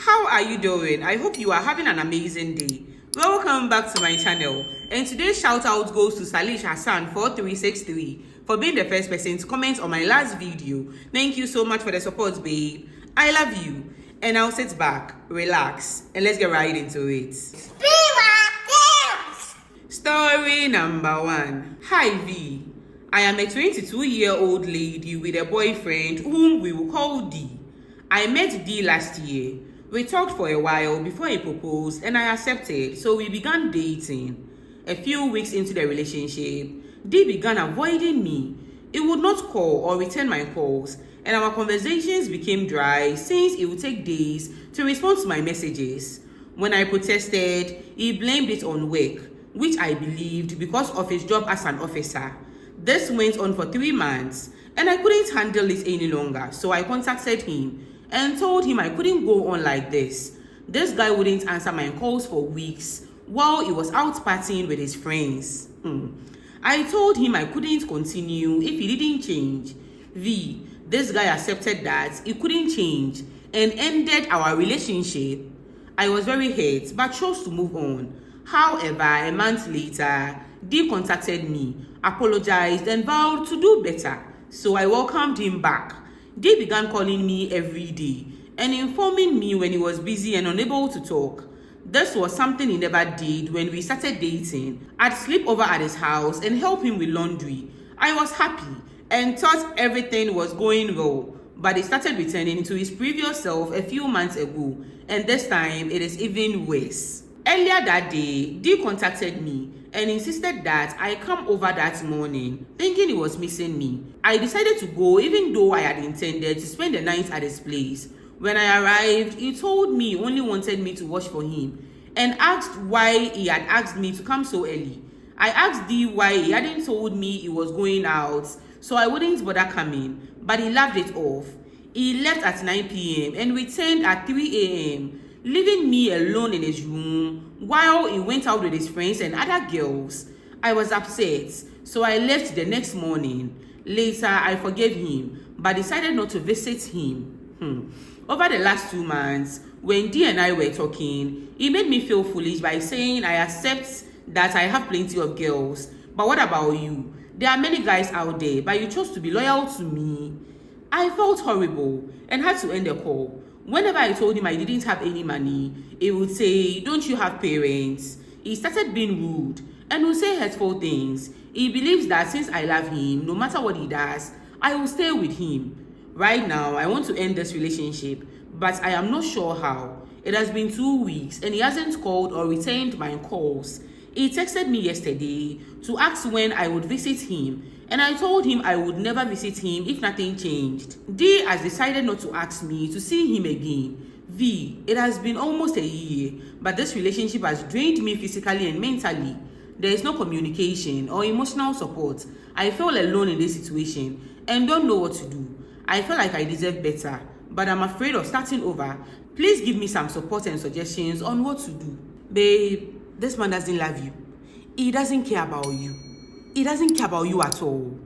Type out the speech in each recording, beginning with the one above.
How are you doing? I hope you are having an amazing day. Welcome back to my channel. And today's shout out goes to Salish Hassan 4363 for being the first person to comment on my last video. Thank you so much for the support, babe. I love you. And now sit back, relax, and let's get right into it. Story number 1. Hi V. I am a 22-year-old lady with a boyfriend whom we will call D. I met D last year. We talked for a while before he proposed and I accepted, so we began dating. A few weeks into the relationship, D began avoiding me. He would not call or return my calls, and our conversations became dry since it would take days to respond to my messages. When I protested, he blamed it on work, which I believed because of his job as an officer. This went on for 3 months, and I couldn't handle it any longer, so I contacted him and told him I couldn't go on like this. This guy wouldn't answer my calls for weeks while he was out partying with his friends. I told him I couldn't continue if he didn't change. V, this guy accepted that he couldn't change and ended our relationship. I was very hurt but chose to move on. However, a month later, D contacted me, apologized and vowed to do better, so I welcomed him back. D began calling me every day and informing me when he was busy and unable to talk. This was something he never did when we started dating. I'd sleep over at his house and help him with laundry. I was happy and thought everything was going well, but he started returning to his previous self a few months ago, and this time it is even worse. Earlier that day, D contacted me and insisted that I come over that morning, thinking he was missing me. I decided to go even though I had intended to spend the night at his place. When I arrived, he told me he only wanted me to wash for him and asked why he had asked me to come so early. I asked D why he hadn't told me he was going out, so I wouldn't bother coming, but he laughed it off. He left at 9 p.m. and returned at 3 a.m., leaving me alone in his room while he went out with his friends and other girls. I was upset, so I left the next morning. Later, I forgave him, but decided not to visit him. Over the last 2 months, when D and I were talking, he made me feel foolish by saying I accept that I have plenty of girls, but what about you? There are many guys out there, but you chose to be loyal to me. I felt horrible and had to end the call. Whenever I told him I didn't have any money, he would say, "Don't you have parents?" He started being rude and would say hurtful things. He believes that since I love him, no matter what he does, I will stay with him. Right now, I want to end this relationship, but I am not sure how. It has been 2 weeks and he hasn't called or returned my calls. He texted me yesterday to ask when I would visit him, and I told him I would never visit him if nothing changed. D has decided not to ask me to see him again. V, it has been almost a year, but this relationship has drained me physically and mentally. There is no communication or emotional support. I feel alone in this situation and don't know what to do. I feel like I deserve better, but I'm afraid of starting over. Please give me some support and suggestions on what to do. Babe, this man doesn't love you. He doesn't care about you. He doesn't care about you at all.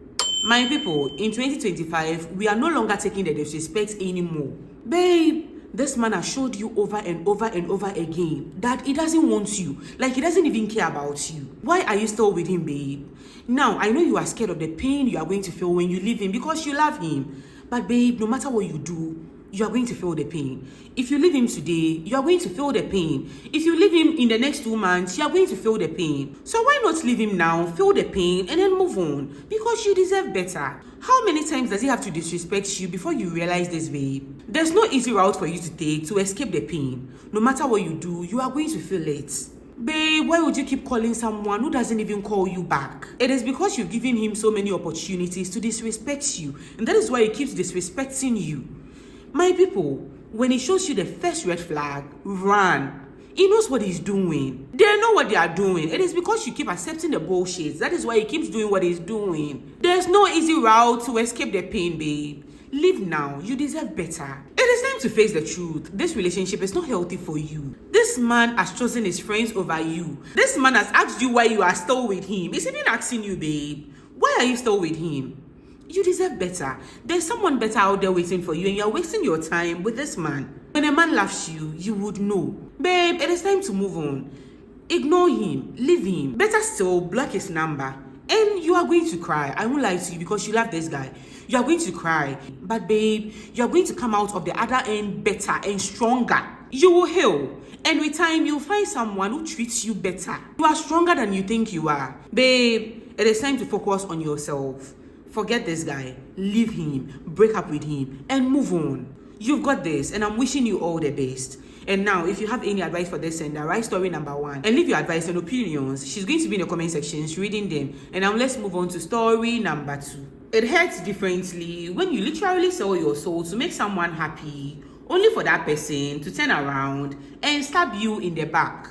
My people, in 2025, we are no longer taking the disrespect anymore. Babe, this man has showed you over and over and over again that he doesn't want you. Like he doesn't even care about you. Why are you still with him, babe? Now, I know you are scared of the pain you are going to feel when you leave him because you love him. But babe, no matter what you do, you are going to feel the pain. If you leave him today, you are going to feel the pain. If you leave him in the next 2 months, you are going to feel the pain. So why not leave him now, feel the pain, and then move on? Because you deserve better. How many times does he have to disrespect you before you realize this, babe? There's no easy route for you to take to escape the pain. No matter what you do, you are going to feel it. Babe, why would you keep calling someone who doesn't even call you back? It is because you've given him so many opportunities to disrespect you, and that is why he keeps disrespecting you. My people, when he shows you the first red flag, run. He knows what he's doing. They know what they are doing. It is because you keep accepting the bullshit. That is why he keeps doing what he's doing. There's no easy route to escape the pain, babe. Leave now. You deserve better. It is time to face the truth. This relationship is not healthy for you. This man has chosen his friends over you. This man has asked you why you are still with him. He's even asking you, babe, why are you still with him? You deserve better. There's someone better out there waiting for you and you're wasting your time with this man. When a man loves you, you would know. Babe, it is time to move on. Ignore him, leave him. Better still, block his number. And you are going to cry. I won't lie to you because you love this guy. You are going to cry. But babe, you are going to come out of the other end better and stronger. You will heal. And with time, you'll find someone who treats you better. You are stronger than you think you are. Babe, it is time to focus on yourself. Forget this guy. Leave him, break up with him, and move on. You've got this, and I'm wishing you all the best. And now, if you have any advice for this sender, write story number 1 and leave your advice and opinions. She's going to be in the comment sections reading them. And now let's move on to story number 2. It hurts differently when you literally sell your soul to make someone happy, only for that person to turn around and stab you in the back.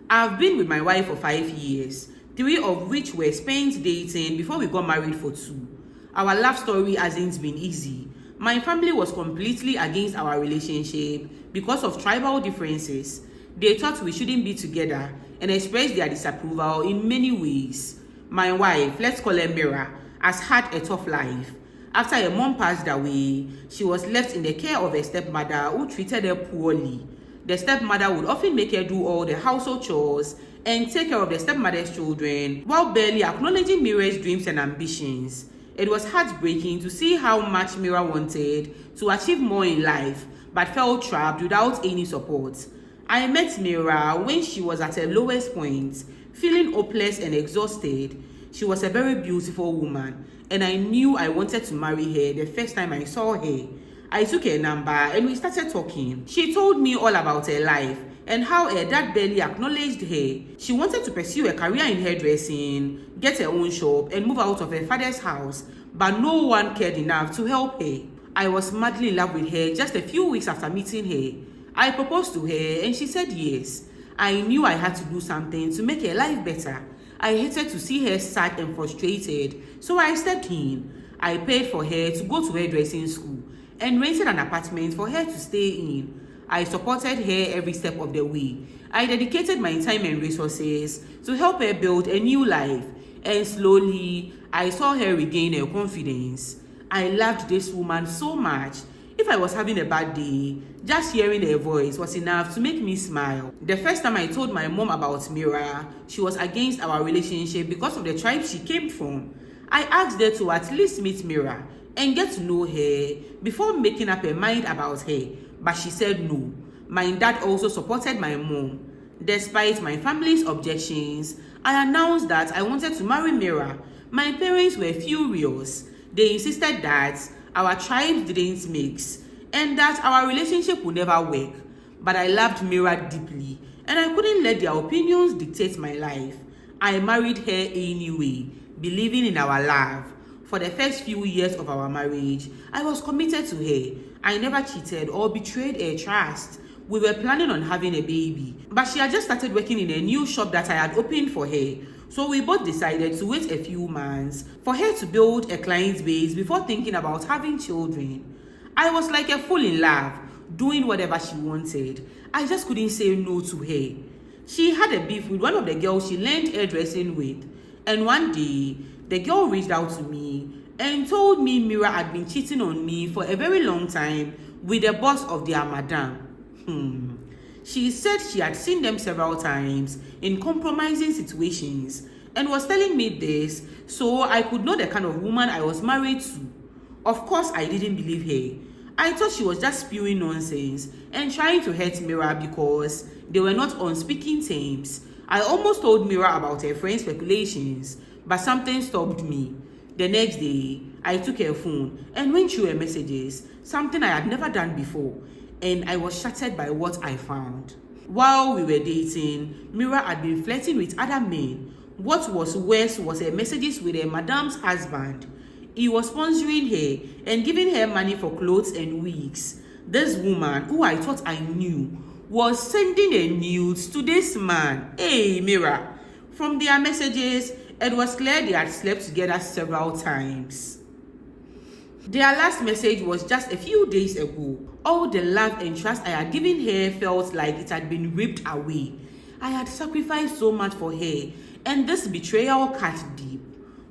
I've been with my wife for 5 years, 3 of which were spent dating before we got married for 2. Our love story hasn't been easy. My family was completely against our relationship because of tribal differences. They thought we shouldn't be together and expressed their disapproval in many ways. My wife, let's call her Mira, has had a tough life. After her mom passed away, she was left in the care of a stepmother who treated her poorly. The stepmother would often make her do all the household chores and take care of the stepmother's children while barely acknowledging Mira's dreams and ambitions. It was heartbreaking to see how much Mira wanted to achieve more in life but felt trapped without any support. I met Mira when she was at her lowest point, feeling hopeless and exhausted. She was a very beautiful woman, and I knew I wanted to marry her the first time I saw her. I took her number and we started talking. She told me all about her life and how her dad barely acknowledged her. She wanted to pursue a career in hairdressing, get her own shop, and move out of her father's house, but no one cared enough to help her. I was madly in love with her just a few weeks after meeting her. I proposed to her and she said yes. I knew I had to do something to make her life better. I hated to see her sad and frustrated, so I stepped in. I paid for her to go to hairdressing school and rented an apartment for her to stay in. I supported her every step of the way. I dedicated my time and resources to help her build a new life, and slowly, I saw her regain her confidence. I loved this woman so much. If I was having a bad day, just hearing her voice was enough to make me smile. The first time I told my mom about Mira, she was against our relationship because of the tribe she came from. I asked her to at least meet Mira and get to know her before making up her mind about her, but she said no. My dad also supported my mom. Despite my family's objections, I announced that I wanted to marry Mira. My parents were furious. They insisted that our tribes didn't mix and that our relationship would never work. But I loved Mira deeply and I couldn't let their opinions dictate my life. I married her anyway, believing in our love. For the first few years of our marriage, I was committed to her. I never cheated or betrayed her trust. We were planning on having a baby, but she had just started working in a new shop that I had opened for her. So we both decided to wait a few months for her to build a client base before thinking about having children. I was like a fool in love, doing whatever she wanted. I just couldn't say no to her. She had a beef with one of the girls she learned hairdressing with, and one day, the girl reached out to me and told me Mira had been cheating on me for a very long time with the boss of their madam. She said she had seen them several times in compromising situations and was telling me this so I could know the kind of woman I was married to. Of course, I didn't believe her. I thought she was just spewing nonsense and trying to hurt Mira because they were not on speaking terms. I almost told Mira about her friend's speculations, but something stopped me. The next day, I took her phone and went through her messages, something I had never done before, and I was shattered by what I found. While we were dating, Mira had been flirting with other men. What was worse was her messages with her madam's husband. He was sponsoring her and giving her money for clothes and wigs. This woman, who I thought I knew, was sending her nudes to this man. Hey, Mira. From their messages, it was clear they had slept together several times. Their last message was just a few days ago. All the love and trust I had given her felt like it had been ripped away. I had sacrificed so much for her, and this betrayal cut deep.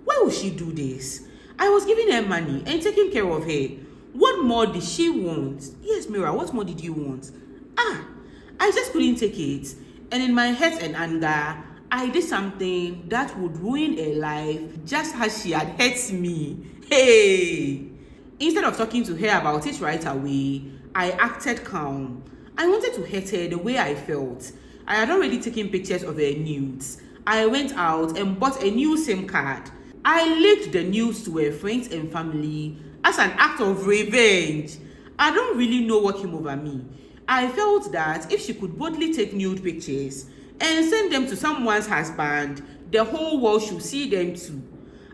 Why would she do this? I was giving her money and taking care of her. What more did she want? Yes, Mira, what more did you want? I just couldn't take it. And in my hurt and anger, I did something that would ruin her life just as she had hurt me. Hey! Instead of talking to her about it right away, I acted calm. I wanted to hurt her the way I felt. I had already taken pictures of her nudes. I went out and bought a new SIM card. I leaked the news to her friends and family as an act of revenge. I don't really know what came over me. I felt that if she could boldly take nude pictures and send them to someone's husband, the whole world should see them too.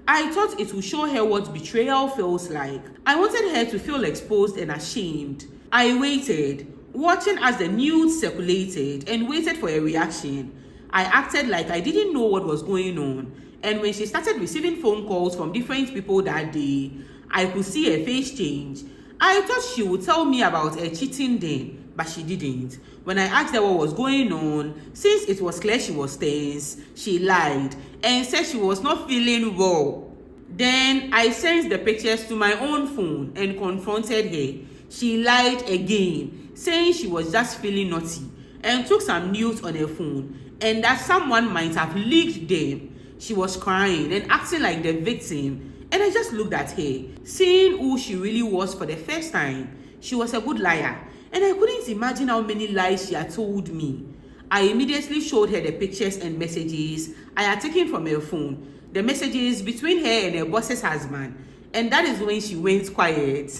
I thought it would show her what betrayal feels like. I wanted her to feel exposed and ashamed. I waited, watching as the nudes circulated, and waited for a reaction. I acted like I didn't know what was going on, and when she started receiving phone calls from different people that day, I could see her face change. I thought she would tell me about her cheating then, but she didn't. When I asked her what was going on, since it was clear she was tense, she lied and said she was not feeling well. Then I sent the pictures to my own phone and confronted her. She lied again, saying she was just feeling naughty, and took some nudes on her phone and that someone might have leaked them. She was crying and acting like the victim, and I just looked at her, seeing who she really was for the first time. She was a good liar, and I couldn't imagine how many lies she had told me. I immediately showed her the pictures and messages I had taken from her phone, the messages between her and her boss's husband, and that is when she went quiet.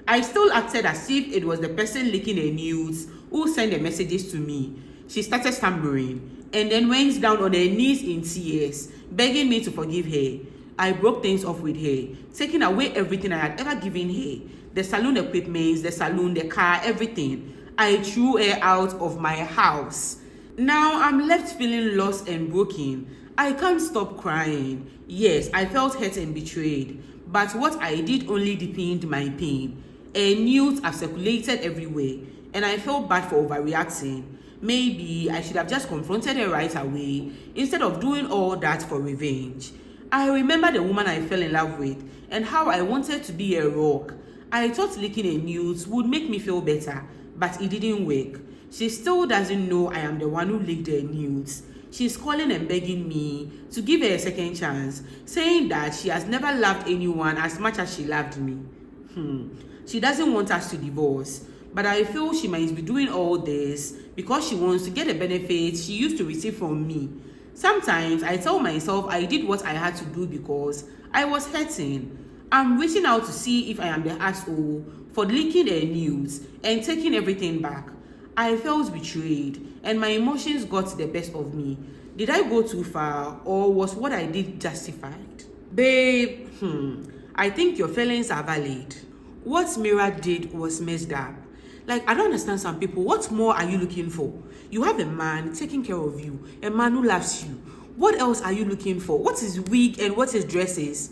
I still acted as if it was the person leaking her nudes who sent the messages to me. She started stammering and then went down on her knees in tears, begging me to forgive her. I broke things off with her, taking away everything I had ever given her, the salon equipment, the salon, the car, everything. I threw her out of my house. Now I'm left feeling lost and broken. I can't stop crying. Yes, I felt hurt and betrayed, but what I did only deepened my pain. Her nudes have circulated everywhere, and I felt bad for overreacting. Maybe I should have just confronted her right away instead of doing all that for revenge. I remember the woman I fell in love with and how I wanted to be a rock. I thought leaking her nudes would make me feel better, but it didn't work. She still doesn't know I am the one who leaked her nudes. She's calling and begging me to give her a second chance, saying that she has never loved anyone as much as she loved me. She doesn't want us to divorce, but I feel she might be doing all this because she wants to get the benefits she used to receive from me. Sometimes I tell myself I did what I had to do because I was hurting. I'm reaching out to see if I am the asshole for leaking her news and taking everything back. I felt betrayed and my emotions got the best of me. Did I go too far, or was what I did justified? Babe, I think your feelings are valid. What Mira did was messed up. Like, I don't understand some people. What more are you looking for? You have a man taking care of you, a man who loves you. What else are you looking for? What is wig and what is dresses?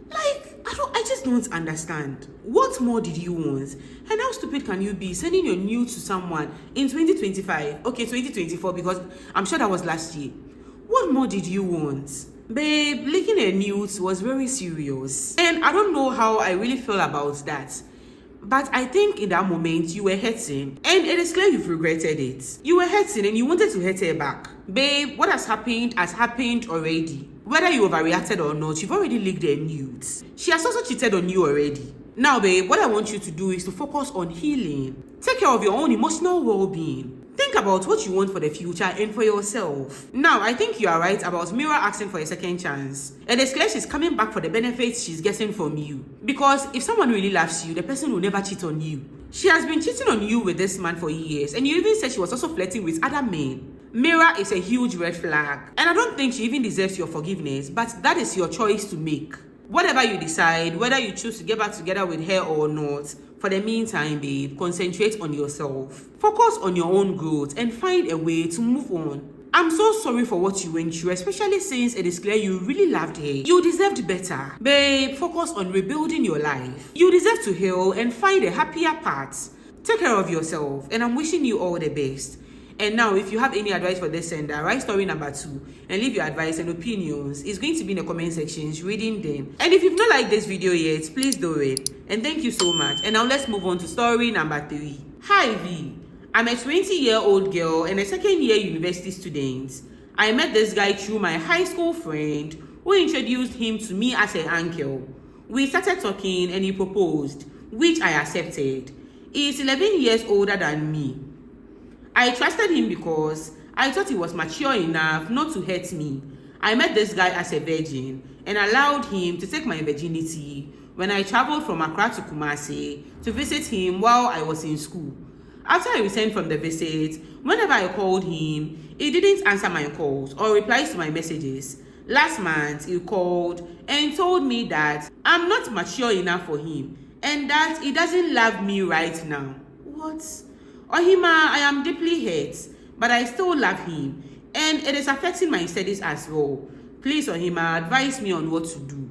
Like, I just don't understand. What more did you want? And how stupid can you be sending your nude to someone in 2025? Okay, 2024, because I'm sure that was last year. What more did you want? Babe, leaking her nudes was very serious. And I don't know how I really feel about that. But I think in that moment, you were hurting. And it is clear you've regretted it. You were hurting and you wanted to hurt her back. Babe, what has happened already. Whether you overreacted or not, you've already leaked her nudes. She has also cheated on you already. Now, babe, what I want you to do is to focus on healing. Take care of your own emotional well-being. Think about what you want for the future and for yourself. Now, I think you are right about Mira asking for a second chance. And it's clear she's coming back for the benefits she's getting from you. Because if someone really loves you, the person will never cheat on you. She has been cheating on you with this man for years, and you even said she was also flirting with other men. Mira is a huge red flag, and I don't think she even deserves your forgiveness, but that is your choice to make. Whatever you decide, whether you choose to get back together with her or not, for the meantime, babe, concentrate on yourself. Focus on your own growth and find a way to move on. I'm so sorry for what you went through, especially since it is clear you really loved her. You deserved better. Babe, focus on rebuilding your life. You deserve to heal and find a happier path. Take care of yourself, and I'm wishing you all the best. And now, if you have any advice for this sender, write story number 2 and leave your advice and opinions. It's going to be in the comment sections, reading them. And if you've not liked this video yet, please do it. And thank you so much. And now let's move on to story number 3. Hi V. I'm a 20-year-old girl and a second-year university student. I met this guy through my high school friend who introduced him to me as an uncle. We started talking and he proposed, which I accepted. He is 11 years older than me. I trusted him because I thought he was mature enough not to hurt me. I met this guy as a virgin and allowed him to take my virginity when I traveled from Accra to Kumasi to visit him while I was in school. After I returned from the visit, whenever I called him, he didn't answer my calls or reply to my messages. Last month, he called and told me that I'm not mature enough for him and that he doesn't love me right now. What? Ohima, I am deeply hurt, but I still love him and it is affecting my studies as well. Please, Ohima, advise me on what to do.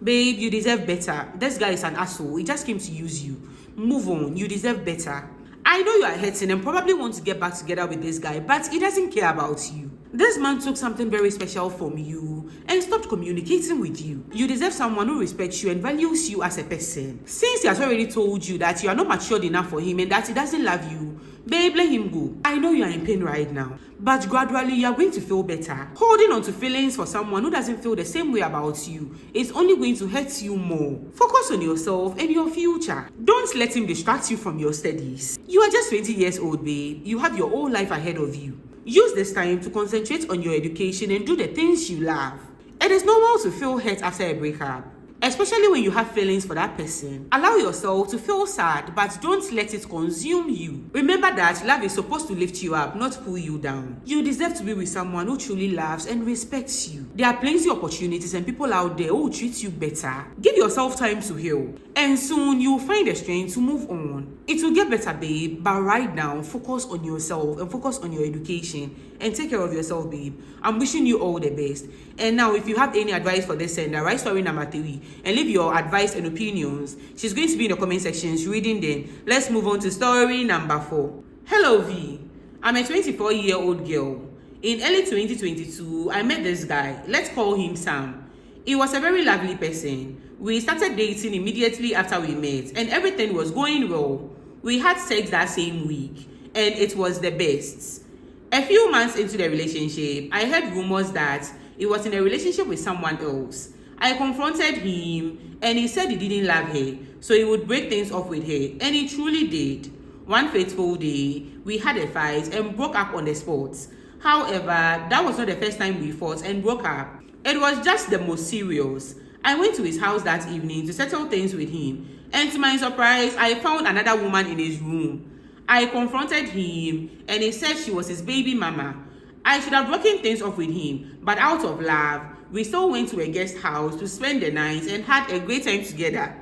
Babe, you deserve better. This guy is an asshole. He just came to use you. Move on. You deserve better. I know you are hurting and probably want to get back together with this guy, but he doesn't care about you. This man took something very special from you and stopped communicating with you. You deserve someone who respects you and values you as a person. Since he has already told you that you are not matured enough for him and that he doesn't love you, babe, let him go. I know you are in pain right now, but gradually you are going to feel better. Holding on to feelings for someone who doesn't feel the same way about you is only going to hurt you more. Focus on yourself and your future. Don't let him distract you from your studies. You are just 20 years old, babe. You have your whole life ahead of you. Use this time to concentrate on your education and do the things you love. It is normal to feel hurt after a breakup, especially when you have feelings for that person. Allow yourself to feel sad, but don't let it consume you. Remember that love is supposed to lift you up, not pull you down. You deserve to be with someone who truly loves and respects you. There are plenty of opportunities and people out there who will treat you better. Give yourself time to heal, and soon you will find the strength to move on. It will get better, babe, but right now, focus on yourself and focus on your education and take care of yourself, babe. I'm wishing you all the best. And now, if you have any advice for this sender, write story number 3 and leave your advice and opinions. She's going to be in the comment sections reading them. Let's move on to story number 4. Hello V. I'm a 24-year-old girl. In early 2022, I met this guy. Let's call him Sam. He was a very lovely person. We started dating immediately after we met and everything was going well. We had sex that same week and it was the best. A few months into the relationship, I heard rumors that he was in a relationship with someone else. I confronted him and he said he didn't love her, so he would break things off with her, and he truly did. One fateful day, we had a fight and broke up on the spot. However, that was not the first time we fought and broke up. It was just the most serious. I went to his house that evening to settle things with him, and to my surprise, I found another woman in his room. I confronted him and he said she was his baby mama. I should have broken things off with him, but out of love, we still went to a guest house to spend the night and had a great time together.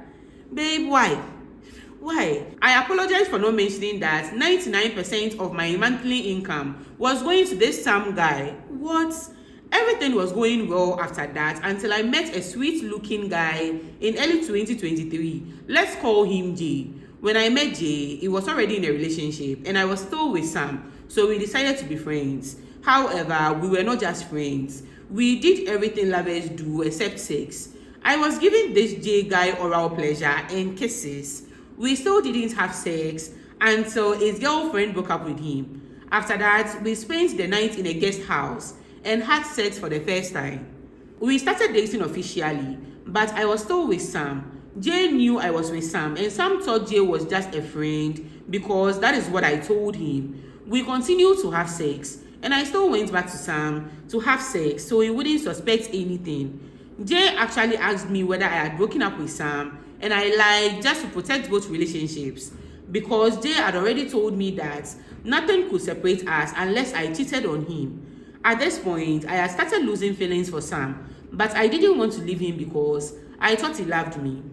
Babe, why? Why? I apologize for not mentioning that 99% of my monthly income was going to this Sam guy. What? Everything was going well after that until I met a sweet-looking guy in early 2023. Let's call him Jay. When I met Jay, he was already in a relationship and I was still with Sam, so we decided to be friends. However, we were not just friends. We did everything lovers do except sex. I was giving this Jay guy oral pleasure and kisses. We still didn't have sex until his girlfriend broke up with him. After that, we spent the night in a guest house and had sex for the first time. We started dating officially, but I was still with Sam. Jay knew I was with Sam, and Sam thought Jay was just a friend because that is what I told him. We continued to have sex, and I still went back to Sam to have sex so he wouldn't suspect anything. Jay actually asked me whether I had broken up with Sam, and I lied just to protect both relationships because Jay had already told me that nothing could separate us unless I cheated on him. At this point, I had started losing feelings for Sam, but I didn't want to leave him because I thought he loved me.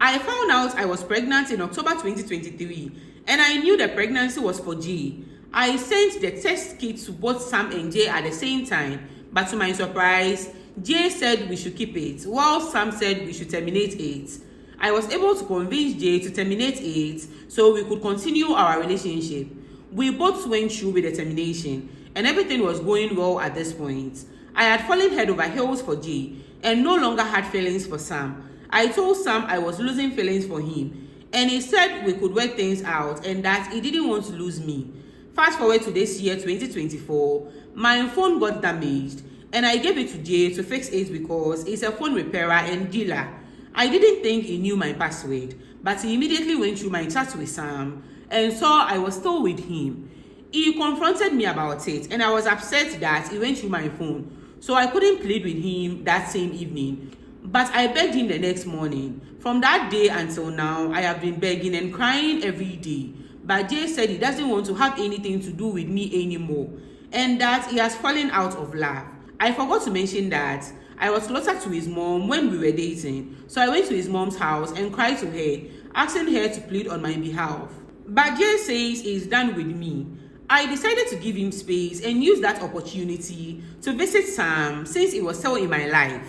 I found out I was pregnant in October 2023, and I knew the pregnancy was for Jay. I sent the test kit to both Sam and Jay at the same time, but to my surprise, Jay said we should keep it, while Sam said we should terminate it. I was able to convince Jay to terminate it so we could continue our relationship. We both went through with determination, and everything was going well at this point. I had fallen head over heels for Jay and no longer had feelings for Sam. I told Sam I was losing feelings for him, and he said we could work things out and that he didn't want to lose me. Fast forward to this year 2024, my phone got damaged and I gave it to Jay to fix it because he's a phone repairer and dealer. I didn't think he knew my password, but he immediately went through my chats with Sam and saw I was still with him. He confronted me about it and I was upset that he went through my phone, so I couldn't plead with him that same evening. But I begged him the next morning. From that day until now, I have been begging and crying every day. But Jay said he doesn't want to have anything to do with me anymore and that he has fallen out of love. I forgot to mention that I was closer to his mom when we were dating, so I went to his mom's house and cried to her, asking her to plead on my behalf. But Jay says he's done with me. I decided to give him space and use that opportunity to visit Sam since he was still in my life.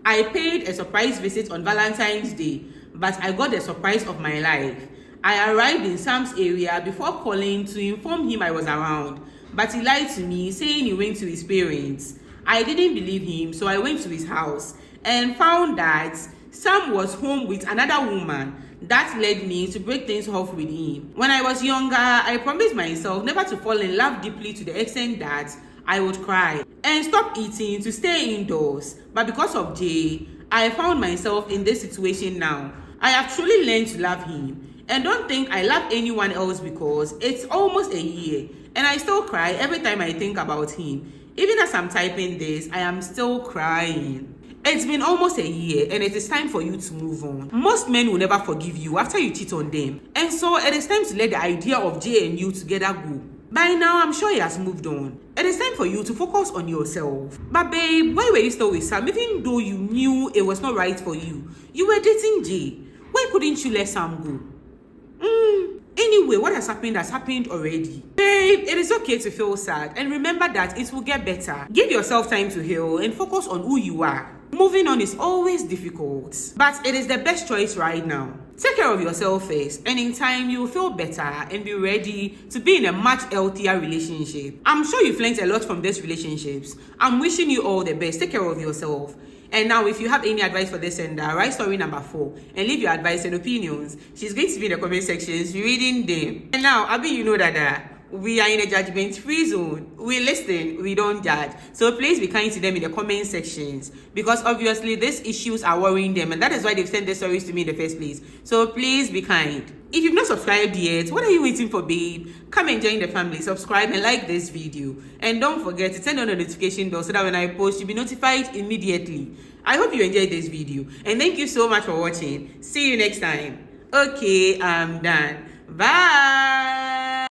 I paid a surprise visit on Valentine's Day, but I got the surprise of my life. I arrived in Sam's area before calling to inform him I was around, but he lied to me saying he went to his parents. I didn't believe him, so I went to his house and found that Sam was home with another woman. That led me to break things off with him. When I was younger, I promised myself never to fall in love deeply to the extent that I would cry and stop eating to stay indoors. But because of Jay, I found myself in this situation now. I have truly learned to love him. And don't think I love anyone else because it's almost a year and I still cry every time I think about him. Even as I'm typing this, I am still crying. It's been almost a year and it is time for you to move on. Most men will never forgive you after you cheat on them. And so it is time to let the idea of Jay and you together go. By now, I'm sure he has moved on. It is time for you to focus on yourself. But babe, why were you still with Sam even though you knew it was not right for you? You were dating Jay. Why couldn't you let Sam go? Anyway, what has happened already. Babe, it is okay to feel sad and remember that it will get better. Give yourself time to heal and focus on who you are. Moving on is always difficult, but it is the best choice right now. Take care of yourself first, and in time you will feel better and be ready to be in a much healthier relationship. I'm sure you've learned a lot from these relationships. I'm wishing you all the best. Take care of yourself. And now, if you have any advice for this sender, write story number 4 and leave your advice and opinions. She's going to be in the comment sections reading them. And now, Abby, you know that we are in a judgment-free zone. We listen, we don't judge. So please be kind to them in the comment sections because obviously these issues are worrying them and that is why they've sent their stories to me in the first place. So please be kind. If you've not subscribed yet, what are you waiting for, babe? Come and join the family, subscribe and like this video. And don't forget to turn on the notification bell so that when I post, you'll be notified immediately. I hope you enjoyed this video and thank you so much for watching. See you next time. Okay, I'm done. Bye.